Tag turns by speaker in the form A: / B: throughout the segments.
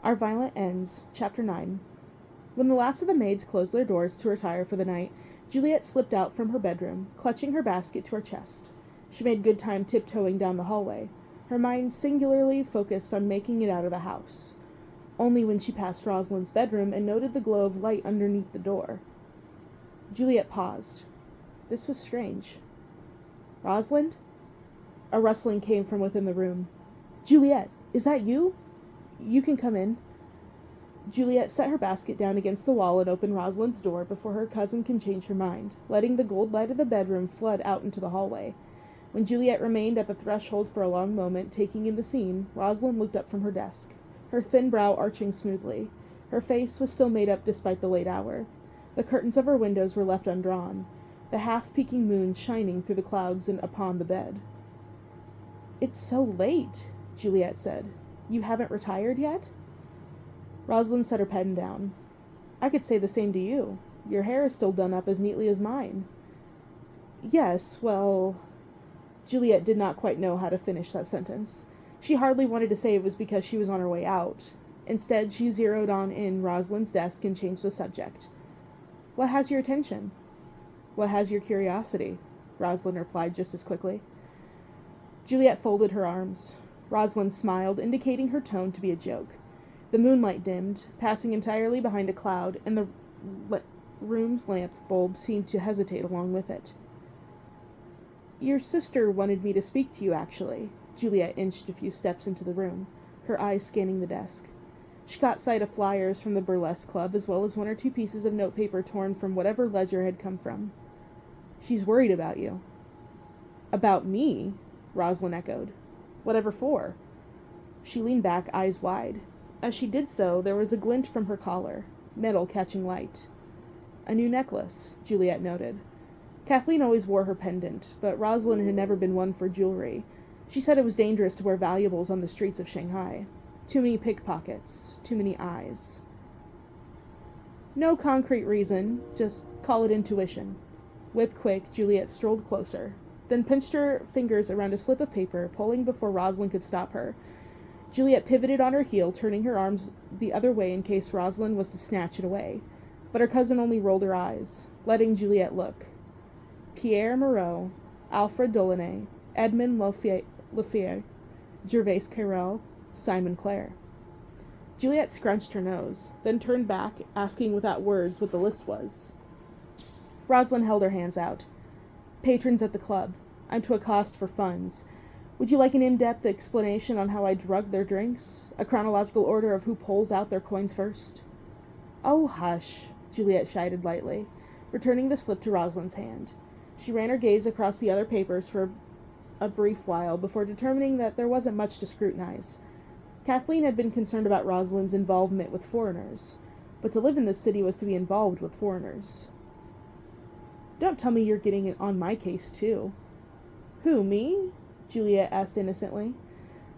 A: Our Violent Ends, Chapter 9. When the last of the maids closed their doors to retire for the night, Juliet slipped out from her bedroom, clutching her basket to her chest. She made good time tiptoeing down the hallway, her mind singularly focused on making it out of the house. Only when she passed Rosalind's bedroom and noted the glow of light underneath the door. Juliet paused. This was strange. Rosalind? A rustling came from within the room. Juliet, is that you? You can come in. Juliet set her basket down against the wall and opened Rosalind's door before her cousin can change her mind, letting the gold light of the bedroom flood out into the hallway. When Juliet remained at the threshold for a long moment, taking in the scene, Rosalind looked up from her desk, her thin brow arching smoothly. Her face was still made up despite the late hour. The curtains of her windows were left undrawn, the half-peeking moon shining through the clouds and upon the bed. It's so late, Juliet said. You haven't retired yet? Rosalind set her pen down. I could say the same to you. Your hair is still done up as neatly as mine. Yes, well... Juliet did not quite know how to finish that sentence. She hardly wanted to say it was because she was on her way out. Instead, she zeroed in Rosalind's desk and changed the subject. What has your attention? What has your curiosity? Rosalind replied just as quickly. Juliet folded her arms. Rosalind smiled, indicating her tone to be a joke. The moonlight dimmed, passing entirely behind a cloud, and the room's lamp bulb seemed to hesitate along with it. Your sister wanted me to speak to you, actually. Juliet inched a few steps into the room, her eyes scanning the desk. She caught sight of flyers from the burlesque club, as well as one or two pieces of notepaper torn from whatever ledger had come from. She's worried about you. About me? Rosalind echoed. Whatever for? She leaned back, eyes wide. As she did so, there was a glint from her collar, metal catching light. A new necklace, Juliet noted. Kathleen always wore her pendant, but Rosalind had never been one for jewelry. She said it was dangerous to wear valuables on the streets of Shanghai. Too many pickpockets, too many eyes. No concrete reason, just call it intuition. Whip quick, Juliet strolled closer, then pinched her fingers around a slip of paper, pulling before Rosalind could stop her. Juliet pivoted on her heel, turning her arms the other way in case Rosalind was to snatch it away. But her cousin only rolled her eyes, letting Juliet look. Pierre Moreau, Alfred Delaunay, Edmond Lefebvre, Gervais Carrel, Simon Clare. Juliet scrunched her nose, then turned back, asking without words what the list was. Rosalind held her hands out. Patrons at the club. I'm to accost for funds. Would you like an in-depth explanation on how I drug their drinks? A chronological order of who pulls out their coins first? Oh, hush, Juliet chided lightly, returning the slip to Rosalind's hand. She ran her gaze across the other papers for a brief while before determining that there wasn't much to scrutinize. Kathleen had been concerned about Rosalind's involvement with foreigners, but to live in this city was to be involved with foreigners. Don't tell me you're getting on my case, too. Who, me? Juliet asked innocently.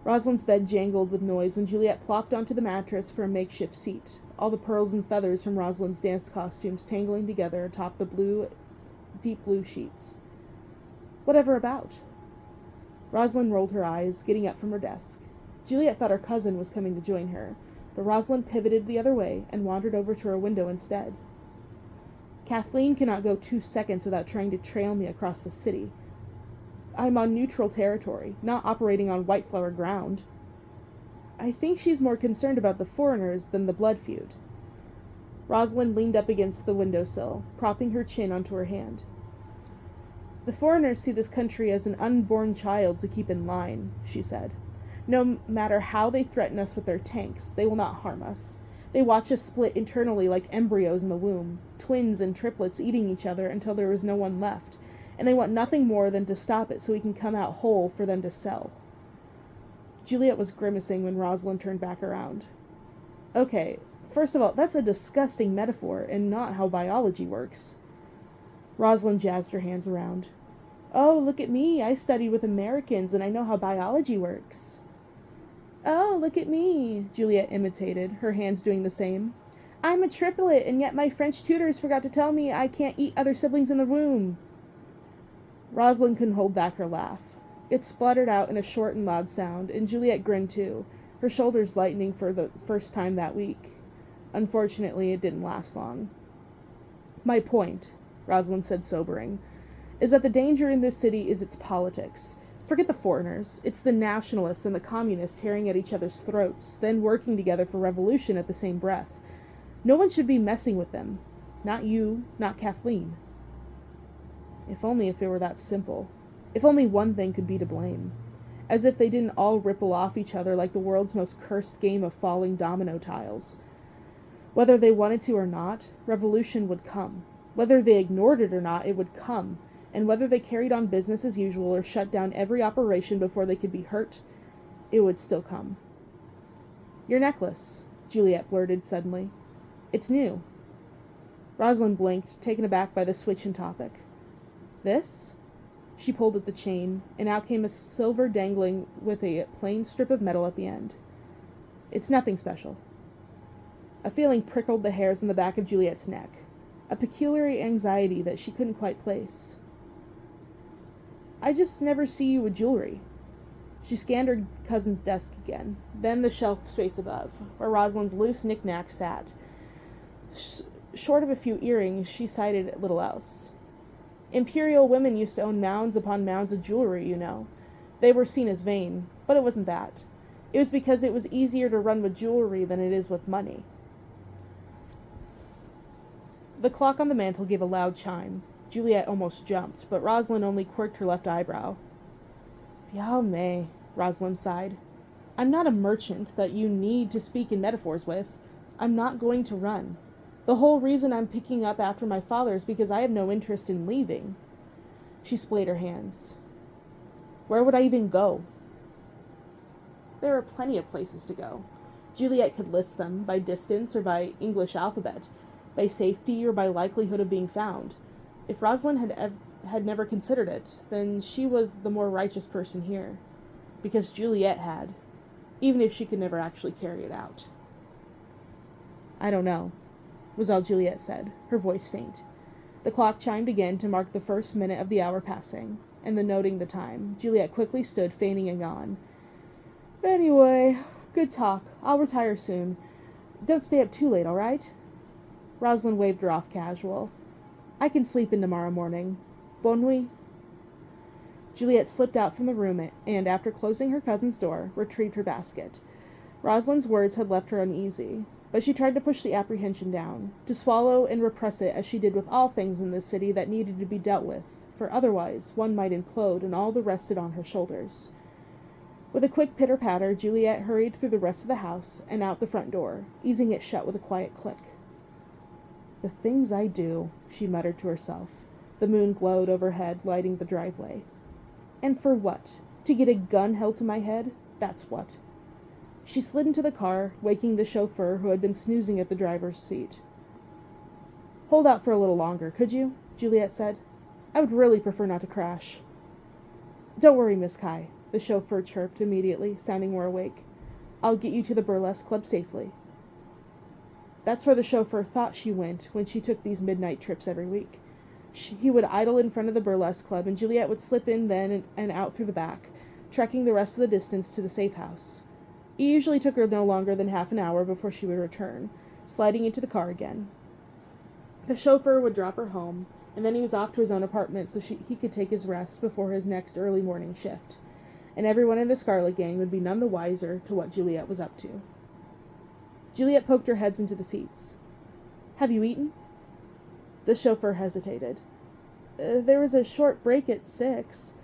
A: Rosalind's bed jangled with noise when Juliet plopped onto the mattress for a makeshift seat, all the pearls and feathers from Rosalind's dance costumes tangling together atop the deep blue sheets. Whatever about? Rosalind rolled her eyes, getting up from her desk. Juliet thought her cousin was coming to join her, but Rosalind pivoted the other way and wandered over to her window instead. Kathleen cannot go 2 seconds without trying to trail me across the city. I'm on neutral territory, not operating on white-flower ground. I think she's more concerned about the foreigners than the blood feud. Rosalind leaned up against the windowsill, propping her chin onto her hand. The foreigners see this country as an unborn child to keep in line, she said. No matter how they threaten us with their tanks, they will not harm us. They watch us split internally like embryos in the womb, twins and triplets eating each other until there is no one left, and they want nothing more than to stop it so we can come out whole for them to sell. Juliet was grimacing when Rosalind turned back around. Okay, first of all, that's a disgusting metaphor and not how biology works. Rosalind jazzed her hands around. Oh, look at me. I studied with Americans and I know how biology works. Oh, look at me, Juliet imitated, her hands doing the same. I'm a triplet, and yet my French tutors forgot to tell me I can't eat other siblings in the womb. Rosalind couldn't hold back her laugh. It spluttered out in a short and loud sound, and Juliet grinned too, her shoulders lightening for the first time that week. Unfortunately, it didn't last long. "My point," Rosalind said, sobering, "is that the danger in this city is its politics. Forget the foreigners. It's the nationalists and the communists tearing at each other's throats, then working together for revolution at the same breath. No one should be messing with them. Not you, not Kathleen." If it were that simple. If only one thing could be to blame. As if they didn't all ripple off each other like the world's most cursed game of falling domino tiles. Whether they wanted to or not, revolution would come. Whether they ignored it or not, it would come. And whether they carried on business as usual or shut down every operation before they could be hurt, it would still come. "Your necklace," Juliet blurted suddenly. "It's new." Rosalind blinked, taken aback by the switch in topic. "This?" She pulled at the chain, and out came a silver dangling with a plain strip of metal at the end. "It's nothing special." A feeling prickled the hairs on the back of Juliet's neck, a peculiar anxiety that she couldn't quite place. "I just never see you with jewelry." She scanned her cousin's desk again, then the shelf space above, where Rosalind's loose knick-knack sat. Short of a few earrings, she cited little else. "Imperial women used to own mounds upon mounds of jewelry, you know. They were seen as vain, but it wasn't that. It was because it was easier to run with jewelry than it is with money." The clock on the mantel gave a loud chime. Juliet almost jumped, but Rosalind only quirked her left eyebrow. "Yao Mei," Rosalind sighed. "I'm not a merchant that you need to speak in metaphors with. I'm not going to run. The whole reason I'm picking up after my father is because I have no interest in leaving." She splayed her hands. "Where would I even go?" There are plenty of places to go. Juliet could list them, by distance or by English alphabet, by safety or by likelihood of being found. If Rosalind had never considered it, then she was the more righteous person here. Because Juliet had, even if she could never actually carry it out. "I don't know," was all Juliet said, her voice faint. The clock chimed again to mark the first minute of the hour passing, and then noting the time, Juliet quickly stood, feigning a yawn. "Anyway, good talk. I'll retire soon. Don't stay up too late, all right?" Rosalind waved her off casual. "I can sleep in tomorrow morning. Bonne nuit." Juliet slipped out from the room and, after closing her cousin's door, retrieved her basket. Rosalind's words had left her uneasy, but she tried to push the apprehension down, to swallow and repress it as she did with all things in this city that needed to be dealt with, for otherwise one might implode and all the rested on her shoulders. With a quick pitter-patter, Juliet hurried through the rest of the house and out the front door, easing it shut with a quiet click. "The things I do," she muttered to herself. The moon glowed overhead, lighting the driveway. "And for what? To get a gun held to my head? That's what." She slid into the car, waking the chauffeur who had been snoozing at the driver's seat. "Hold out for a little longer, could you?" Juliet said. "I would really prefer not to crash." "Don't worry, Miss Kai," the chauffeur chirped immediately, sounding more awake. "I'll get you to the burlesque club safely." That's where the chauffeur thought she went when she took these midnight trips every week. He would idle in front of the burlesque club, and Juliet would slip in then and out through the back, trekking the rest of the distance to the safe house. It usually took her no longer than half an hour before she would return, sliding into the car again. The chauffeur would drop her home, and then he was off to his own apartment so he could take his rest before his next early morning shift, and everyone in the Scarlet Gang would be none the wiser to what Juliet was up to. Juliet poked her heads into the seats. "Have you eaten?" The chauffeur hesitated. There was a short break at 6.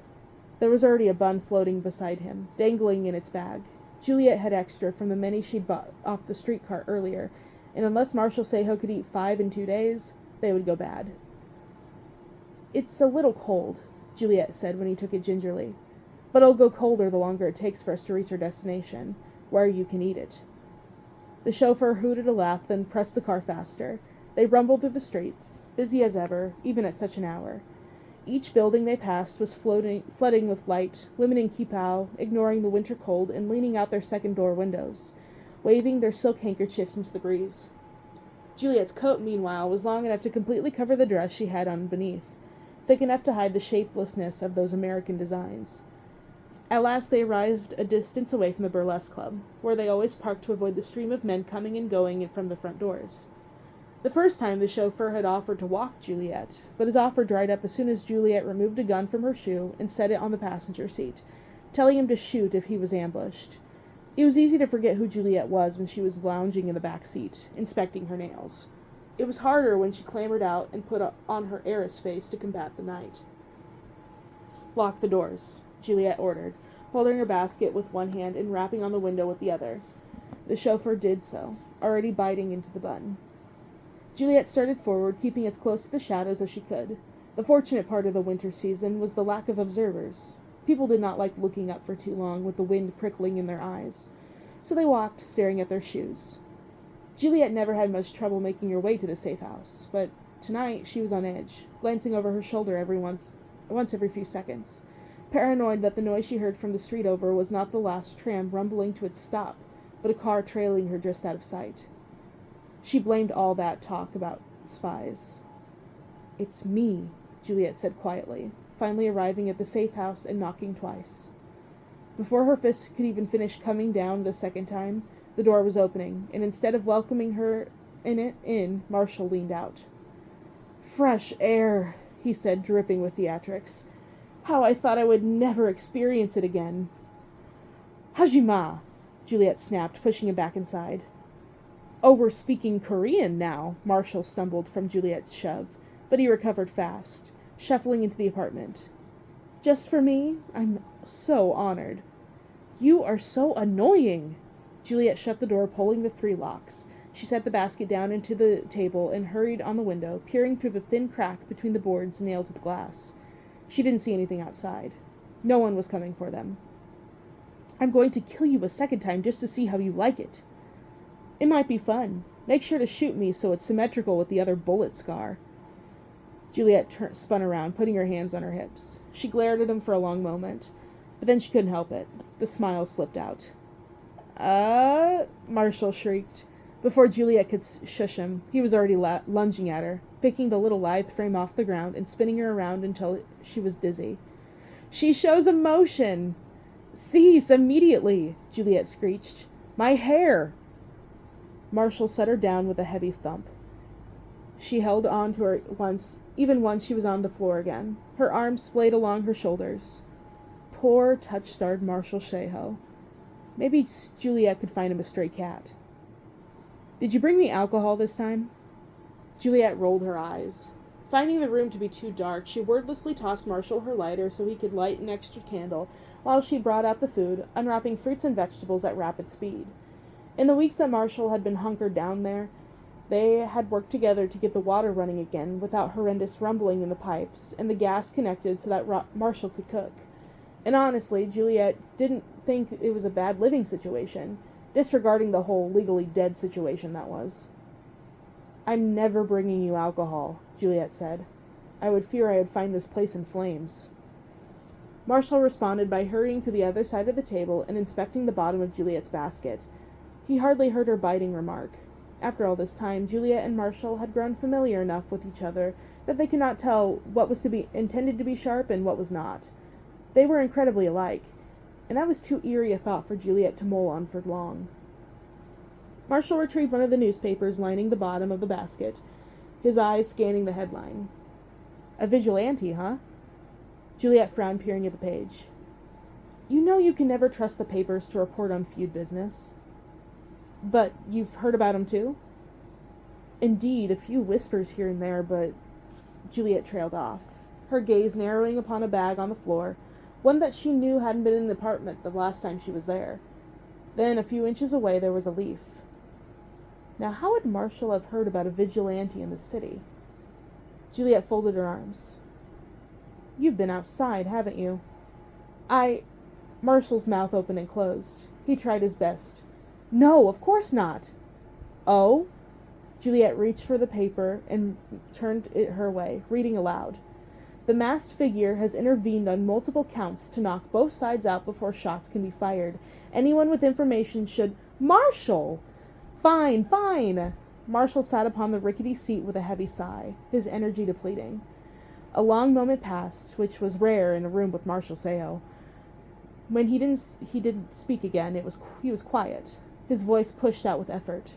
A: There was already a bun floating beside him, dangling in its bag. Juliet had extra from the many she'd bought off the street cart earlier, and unless Marshal Seho could eat 5 in 2 days, they would go bad. "It's a little cold," Juliet said when he took it gingerly. "But it'll go colder the longer it takes for us to reach our destination, where you can eat it." The chauffeur hooted a laugh, then pressed the car faster. They rumbled through the streets, busy as ever, even at such an hour. Each building they passed was flooding with light, women in kippah, ignoring the winter cold and leaning out their second-door windows, waving their silk handkerchiefs into the breeze. Juliet's coat, meanwhile, was long enough to completely cover the dress she had on beneath, thick enough to hide the shapelessness of those American designs. At last they arrived a distance away from the burlesque club, where they always parked to avoid the stream of men coming and going in from the front doors. The first time the chauffeur had offered to walk Juliet, but his offer dried up as soon as Juliet removed a gun from her shoe and set it on the passenger seat, telling him to shoot if he was ambushed. It was easy to forget who Juliet was when she was lounging in the back seat, inspecting her nails. It was harder when she clambered out and put on her heiress face to combat the night. "Lock the doors," Juliet ordered, holding her basket with one hand and rapping on the window with the other. The chauffeur did so, already biting into the bun. Juliet started forward, keeping as close to the shadows as she could. The fortunate part of the winter season was the lack of observers. People did not like looking up for too long with the wind prickling in their eyes, so they walked, staring at their shoes. Juliet never had much trouble making her way to the safe house, but tonight she was on edge, glancing over her shoulder once every few seconds, paranoid that the noise she heard from the street over was not the last tram rumbling to its stop, but a car trailing her just out of sight. She blamed all that talk about spies. "It's me," Juliet said quietly, finally arriving at the safe house and knocking twice. Before her fist could even finish coming down the second time, the door was opening, and instead of welcoming her Marshall leaned out. "Fresh air," he said, dripping with theatrics. "How I thought I would never experience it again." "Hajima," Juliet snapped, pushing him back inside. "Oh, we're speaking Korean now," Marshall stumbled from Juliet's shove, but he recovered fast, shuffling into the apartment. "Just for me? I'm so honored." "You are so annoying." Juliet shut the door, pulling the 3 locks. She set the basket down into the table and hurried on the window, peering through the thin crack between the boards nailed to the glass. She didn't see anything outside. No one was coming for them. "I'm going to kill you a second time just to see how you like it." "It might be fun. Make sure to shoot me so it's symmetrical with the other bullet scar." Juliet spun around, putting her hands on her hips. She glared at him for a long moment, but then she couldn't help it. The smile slipped out. Marshall shrieked. Before Juliet could shush him, he was already lunging at her, picking the little lithe frame off the ground and spinning her around until she was dizzy. "She shows emotion!" "Cease immediately!" Juliet screeched. "My hair!" Marshall set her down with a heavy thump. She held on to her once she was on the floor again. Her arms splayed along her shoulders. Poor touch-starved Marshall Sheho. Maybe Juliet could find him a stray cat. "Did you bring me alcohol this time?" Juliet rolled her eyes. Finding the room to be too dark, she wordlessly tossed Marshall her lighter so he could light an extra candle while she brought out the food, unwrapping fruits and vegetables at rapid speed. In the weeks that Marshall had been hunkered down there, they had worked together to get the water running again without horrendous rumbling in the pipes, and the gas connected so that Marshall could cook. And honestly, Juliet didn't think it was a bad living situation, disregarding the whole legally dead situation that was. "I'm never bringing you alcohol," Juliet said. "I would fear I would find this place in flames." Marshall responded by hurrying to the other side of the table and inspecting the bottom of Juliet's basket. He hardly heard her biting remark. After all this time, Juliet and Marshall had grown familiar enough with each other that they could not tell what was to be intended to be sharp and what was not. They were incredibly alike, and that was too eerie a thought for Juliet to mull on for long. Marshall retrieved one of the newspapers lining the bottom of the basket, his eyes scanning the headline. "A vigilante, huh?" Juliet frowned, peering at the page. "You know you can never trust the papers to report on feud business." "But you've heard about him too?" "Indeed, a few whispers here and there, but—" Juliet trailed off, her gaze narrowing upon a bag on the floor, one that she knew hadn't been in the apartment the last time she was there. Then, a few inches away, there was a leaf. Now how would Marshall have heard about a vigilante in the city? Juliet folded her arms. "You've been outside, haven't you?" Marshall's mouth opened and closed. He tried his best. "No, of course not." "Oh?" Juliet reached for the paper and turned it her way, reading aloud. "The masked figure has intervened on multiple counts to knock both sides out before shots can be fired. Anyone with information should—" "Marshall!" Fine, fine!" Marshall sat upon the rickety seat with a heavy sigh, his energy depleting. A long moment passed, which was rare in a room with Marshall Seo. When he didn't speak again, he was quiet, his voice pushed out with effort.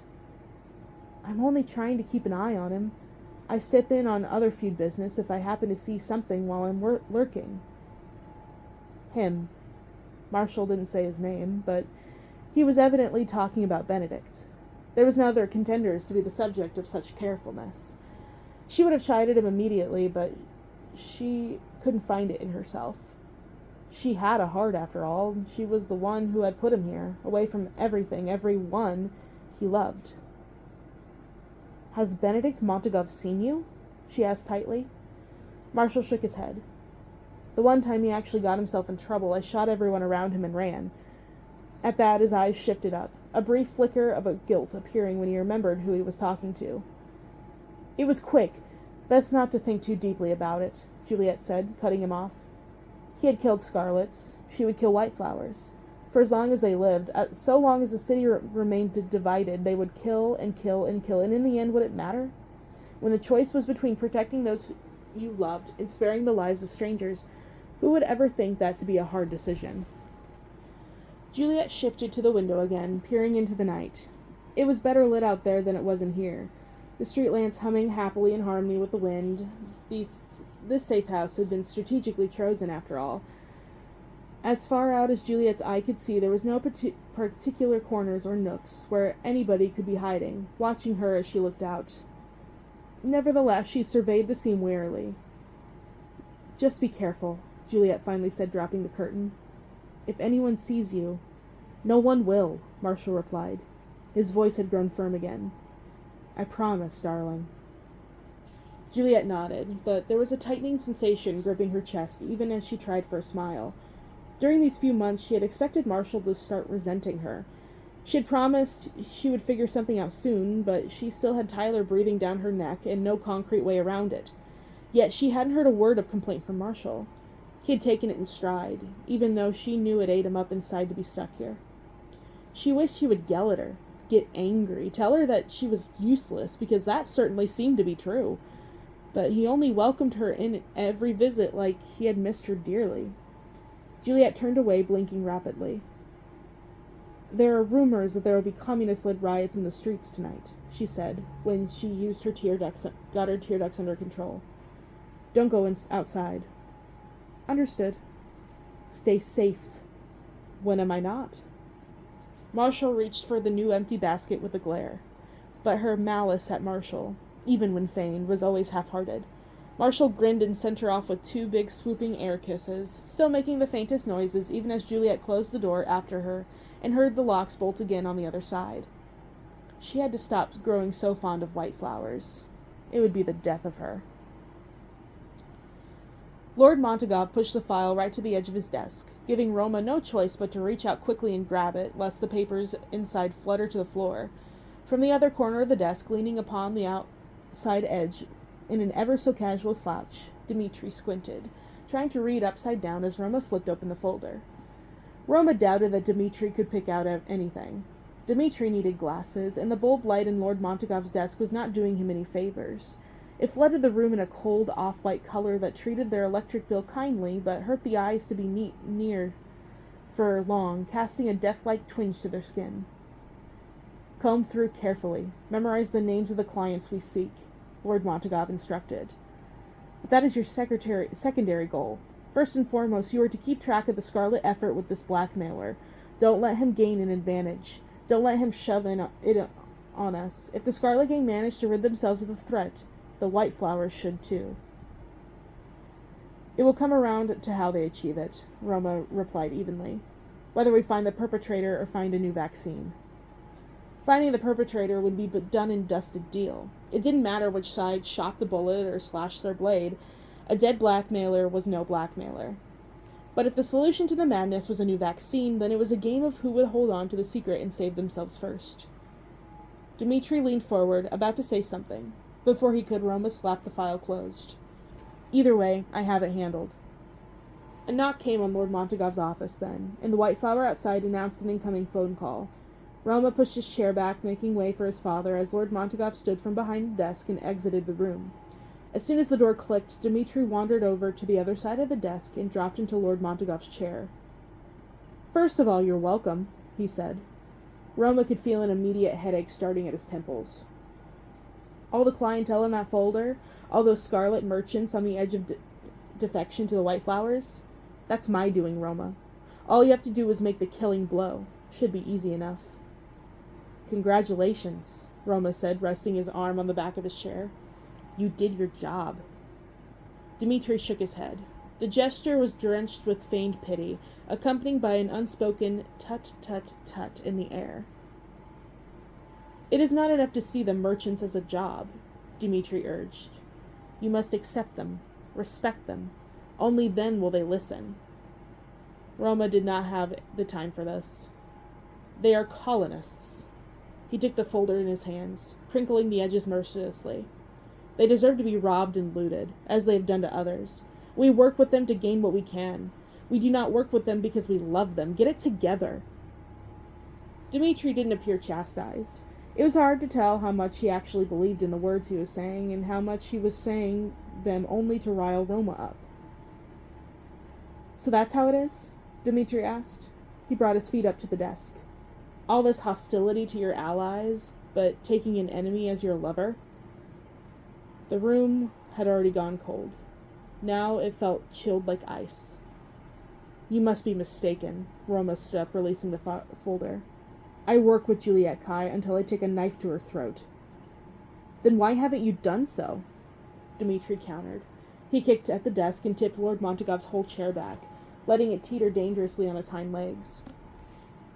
A: I'm only trying to keep an eye on him. I step in on other feud business if I happen to see something while I'm lurking. Him. Marshall didn't say his name, but he was evidently talking about Benedict. There was no other contenders to be the subject of such carefulness. She would have chided him immediately, but she couldn't find it in herself. She had a heart, after all. She was the one who had put him here, away from everything, everyone he loved. Has Benedict Montagov seen you? She asked tightly. Marshall shook his head. The one time he actually got himself in trouble, I shot everyone around him and ran. At that, his eyes shifted up, a brief flicker of a guilt appearing when he remembered who he was talking to. It was quick. Best not to think too deeply about it, Juliet said, cutting him off. He had killed Scarlets. She would kill Whiteflowers. For as long as they lived, so long as the city remained divided, they would kill and kill and kill, and in the end, would it matter? When the choice was between protecting those you loved and sparing the lives of strangers, who would ever think that to be a hard decision? Juliet shifted to the window again, peering into the night. It was better lit out there than it was in here, the street lamps humming happily in harmony with the wind. This safe house had been strategically chosen, after all. As far out as Juliet's eye could see, there was no particular corners or nooks where anybody could be hiding, watching her as she looked out. Nevertheless, she surveyed the scene warily. Just be careful, Juliet finally said, dropping the curtain. If anyone sees you... No one will, Marshall replied. His voice had grown firm again. I promise, darling. Juliet nodded, but there was a tightening sensation gripping her chest even as she tried for a smile. During these few months, she had expected Marshall to start resenting her. She had promised she would figure something out soon, but she still had Tyler breathing down her neck and no concrete way around it. Yet she hadn't heard a word of complaint from Marshall. He had taken it in stride, even though she knew it ate him up inside to be stuck here. She wished he would yell at her, get angry, tell her that she was useless, because that certainly seemed to be true. But he only welcomed her in every visit like he had missed her dearly. Juliet turned away, blinking rapidly. There are rumors that there will be communist-led riots in the streets tonight, she said, when she used her got her tear ducts under control. Don't go outside. Understood. Stay safe. When am I not? Marshall reached for the new empty basket with a glare. But her malice at Marshall, even when feigned, was always half-hearted. Marshall grinned and sent her off with 2 big swooping air kisses, still making the faintest noises even as Juliet closed the door after her and heard the locks bolt again on the other side. She had to stop growing so fond of Whiteflowers. It would be the death of her. Lord Montagov pushed the file right to the edge of his desk, giving Roma no choice but to reach out quickly and grab it, lest the papers inside flutter to the floor. From the other corner of the desk, leaning upon the outside edge, in an ever-so-casual slouch, Dmitri squinted, trying to read upside down as Roma flipped open the folder. Roma doubted that Dmitri could pick out anything. Dmitri needed glasses, and the bulb light in Lord Montagov's desk was not doing him any favors. It flooded the room in a cold, off-white color that treated their electric bill kindly, but hurt the eyes to be near for long, casting a death-like twinge to their skin. Comb through carefully. Memorize the names of the clients we seek, Lord Montagov instructed. But that is your secondary goal. First and foremost, you are to keep track of the Scarlet effort with this blackmailer. Don't let him gain an advantage. Don't let him shove it on us. If the Scarlet Gang manage to rid themselves of the threat, the Whiteflowers should too. It will come around to how they achieve it, Roma replied evenly. Whether we find the perpetrator or find a new vaccine. Finding the perpetrator would be a done-and-dusted deal. It didn't matter which side shot the bullet or slashed their blade. A dead blackmailer was no blackmailer. But if the solution to the madness was a new vaccine, then it was a game of who would hold on to the secret and save themselves first. Dmitri leaned forward, about to say something. Before he could, Roma slapped the file closed. Either way, I have it handled. A knock came on Lord Montagov's office then, and the Whiteflower outside announced an incoming phone call. Roma pushed his chair back, making way for his father, as Lord Montagov stood from behind the desk and exited the room. As soon as the door clicked, Dmitri wandered over to the other side of the desk and dropped into Lord Montagov's chair. First of all, you're welcome, he said. Roma could feel an immediate headache starting at his temples. All the clientele in that folder, all those scarlet merchants on the edge of defection to the White Flowers, that's my doing, Roma. All you have to do is make the killing blow. Should be easy enough. Congratulations, Roma said, resting his arm on the back of his chair. You did your job. Dmitri shook his head. The gesture was drenched with feigned pity, accompanied by an unspoken tut-tut-tut in the air. It is not enough to see the merchants as a job, Dmitri urged. You must accept them, respect them. Only then will they listen. Roma did not have the time for this. They are colonists. He took the folder in his hands, crinkling the edges mercilessly. They deserve to be robbed and looted, as they have done to others. We work with them to gain what we can. We do not work with them because we love them. Get it together. Dmitri didn't appear chastised. It was hard to tell how much he actually believed in the words he was saying, and how much he was saying them only to rile Roma up. So that's how it is? Dmitri asked. He brought his feet up to the desk. All this hostility to your allies, but taking an enemy as your lover? The room had already gone cold. Now it felt chilled like ice. You must be mistaken, Roma stood up, releasing the folder. I work with Juliet Kai until I take a knife to her throat. Then why haven't you done so? Dmitri countered. He kicked at the desk and tipped Lord Montagov's whole chair back, letting it teeter dangerously on its hind legs.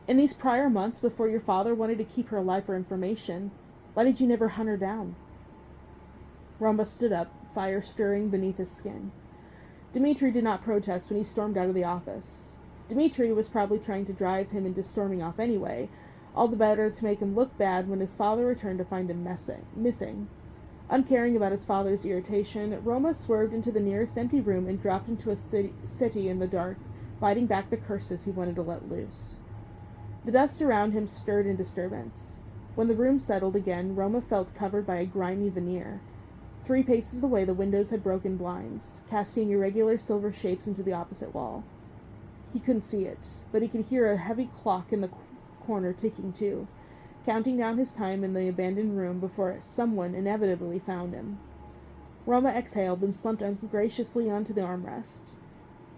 A: In these prior months, before your father wanted to keep her alive for information, why did you never hunt her down? Roma stood up, fire stirring beneath his skin. Dmitri did not protest when he stormed out of the office. Dmitri was probably trying to drive him into storming off anyway, all the better to make him look bad when his father returned to find him missing. Uncaring about his father's irritation, Roma swerved into the nearest empty room and dropped into a city in the dark, biting back the curses he wanted to let loose. The dust around him stirred in disturbance. When the room settled again, Roma felt covered by a grimy veneer. 3 paces away, the windows had broken blinds, casting irregular silver shapes into the opposite wall. He couldn't see it, but he could hear a heavy clock in the corner ticking too, counting down his time in the abandoned room before someone inevitably found him. Roma exhaled, then slumped ungraciously onto the armrest.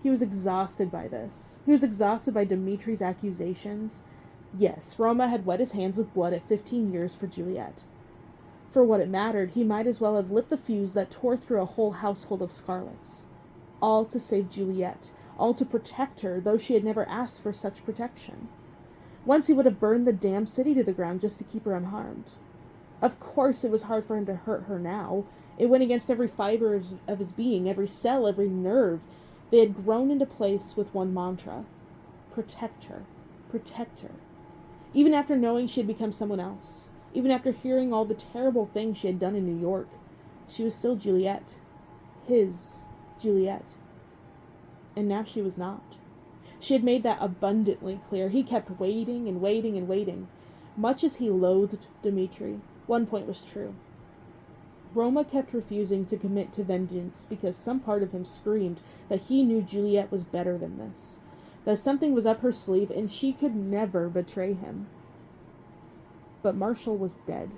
A: He was exhausted by this. He was exhausted by Dmitri's accusations. Yes, Roma had wet his hands with blood at 15 years for Juliet. For what it mattered, he might as well have lit the fuse that tore through a whole household of Scarlets. All to save Juliet, all to protect her, though she had never asked for such protection. Once he would have burned the damn city to the ground just to keep her unharmed. Of course it was hard for him to hurt her now. It went against every fiber of his being, every cell, every nerve. They had grown into place with one mantra. Protect her. Protect her. Even after knowing she had become someone else. Even after hearing all the terrible things she had done in New York, she was still Juliet. His Juliet. And now she was not. She had made that abundantly clear. He kept waiting and waiting and waiting. Much as he loathed Dmitri, one point was true. Roma kept refusing to commit to vengeance because some part of him screamed that he knew Juliet was better than this, that something was up her sleeve and she could never betray him. But Marshall was dead.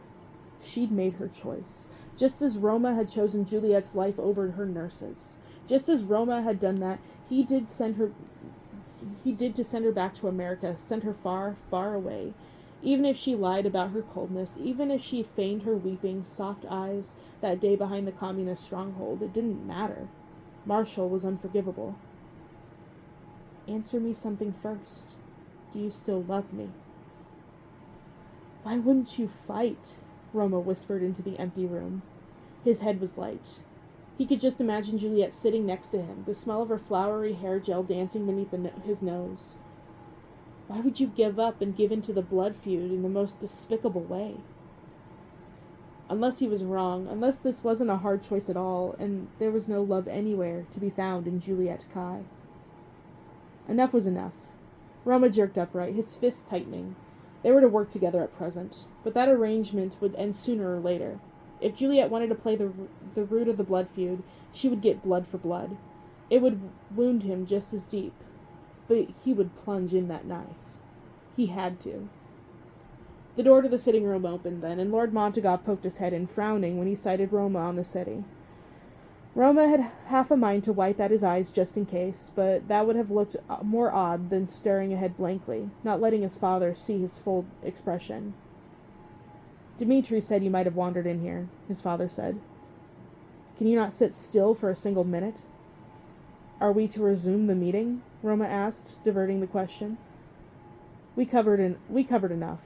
A: She'd made her choice, just as Roma had chosen Juliet's life over her nurse's. Just as Roma had done that, he did to send her back to America, send her far, far away. Even if she lied about her coldness, even if she feigned her weeping, soft eyes that day behind the communist stronghold, it didn't matter. Marshall was unforgivable. Answer me something first. Do you still love me? Why wouldn't you fight? Roma whispered into the empty room. His head was light. He could just imagine Juliet sitting next to him, the smell of her flowery hair gel dancing beneath his nose. Why would you give up and give in to the blood feud in the most despicable way? Unless he was wrong, unless this wasn't a hard choice at all, and there was no love anywhere to be found in Juliet Kai. Enough was enough. Roma jerked upright, his fists tightening. They were to work together at present, but that arrangement would end sooner or later. If Juliet wanted to play the root of the blood feud, she would get blood for blood. It would wound him just as deep. but he would plunge in that knife. He had to. The door to the sitting room opened then, and Lord Montague poked his head in, frowning when he sighted Roma on the settee. Roma had half a mind to wipe at his eyes just in case, but that would have looked more odd than staring ahead blankly, not letting his father see his full expression. Dimitri said you might have wandered in here, his father said. Can you not sit still for a single minute? Are we to resume the meeting? Roma asked, diverting the question. We covered enough.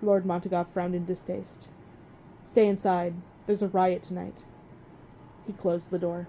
A: Lord Montague frowned in distaste. Stay inside. There's a riot tonight. He closed the door.